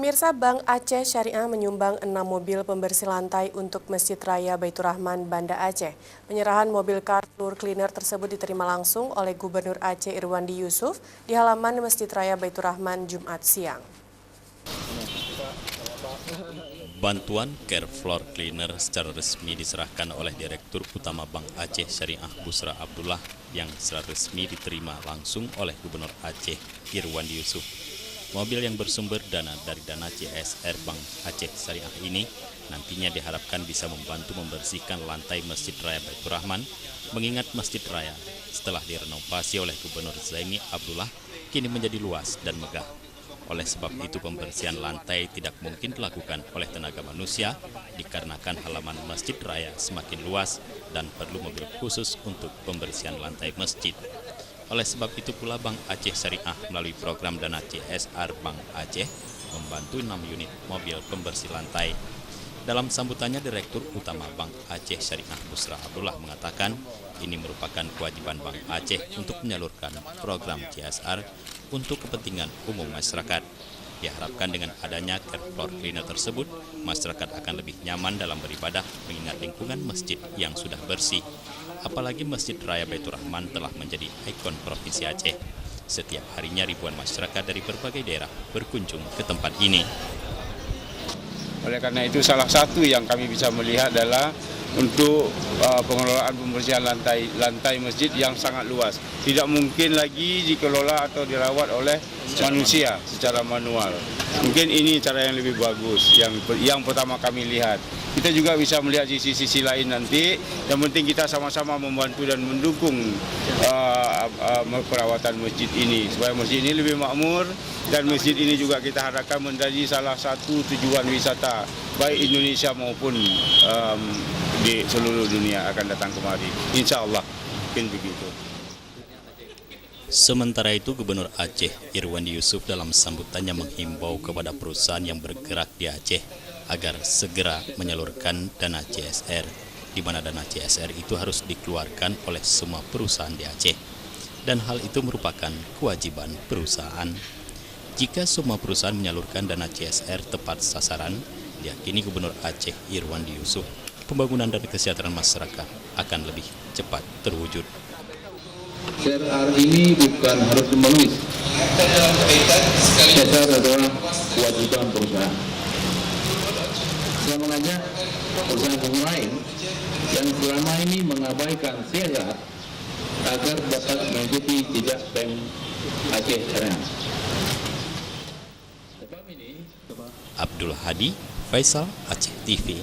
Pemirsa, Bank Aceh Syariah menyumbang 6 mobil pembersih lantai untuk Masjid Raya Baitur Rahman, Banda Aceh. Penyerahan mobil car floor cleaner tersebut diterima langsung oleh Gubernur Aceh Irwandi Yusuf di halaman Masjid Raya Baitur Rahman Jumat siang. Bantuan car floor cleaner secara resmi diserahkan oleh Direktur Utama Bank Aceh Syariah Busra Abdullah yang secara resmi diterima langsung oleh Gubernur Aceh Irwandi Yusuf. Mobil yang bersumber dana dari dana CSR Bank Aceh Syariah ini nantinya diharapkan bisa membantu membersihkan lantai Masjid Raya Baitur Rahman, mengingat Masjid Raya setelah direnovasi oleh Gubernur Zaini Abdullah kini menjadi luas dan megah. Oleh sebab itu pembersihan lantai tidak mungkin dilakukan oleh tenaga manusia dikarenakan halaman Masjid Raya semakin luas dan perlu mobil khusus untuk pembersihan lantai masjid. Oleh sebab itu pula Bank Aceh Syariah melalui program dana CSR Bank Aceh membantu 6 unit mobil pembersih lantai. Dalam sambutannya, Direktur Utama Bank Aceh Syariah Busra Abdullah mengatakan ini merupakan kewajiban Bank Aceh untuk menyalurkan program CSR untuk kepentingan umum masyarakat. Diharapkan dengan adanya car floor cleaner tersebut, masyarakat akan lebih nyaman dalam beribadah mengingat lingkungan masjid yang sudah bersih. Apalagi Masjid Raya Baitur Rahman telah menjadi ikon Provinsi Aceh. Setiap harinya ribuan masyarakat dari berbagai daerah berkunjung ke tempat ini. Oleh karena itu salah satu yang kami bisa melihat adalah untuk pengelolaan pembersihan lantai masjid yang sangat luas. Tidak mungkin lagi dikelola atau dirawat oleh manusia secara manual. Mungkin ini cara yang lebih bagus yang pertama kami lihat. Kita juga bisa melihat sisi-sisi lain nanti. Yang penting kita sama-sama membantu dan mendukung perawatan masjid ini supaya masjid ini lebih makmur dan masjid ini juga kita harapkan menjadi salah satu tujuan wisata baik Indonesia maupun di seluruh dunia akan datang kemari. Insya Allah mungkin begitu. Sementara itu, Gubernur Aceh Irwandi Yusuf dalam sambutannya menghimbau kepada perusahaan yang bergerak di Aceh agar segera menyalurkan dana CSR, di mana dana CSR itu harus dikeluarkan oleh semua perusahaan di Aceh. Dan hal itu merupakan kewajiban perusahaan. Jika semua perusahaan menyalurkan dana CSR tepat sasaran, diyakini Gubernur Aceh Irwandi Yusuf, pembangunan dan kesejahteraan masyarakat akan lebih cepat terwujud. CSR ini bukan harus menulis. CSR adalah kewajiban perusahaan. Saya mengajak perusahaan lain yang selama ini mengabaikan CSR agar dapat mengikuti jejak Bank Aceh Syariah. Abdul Hadi, Faisal, Aceh TV.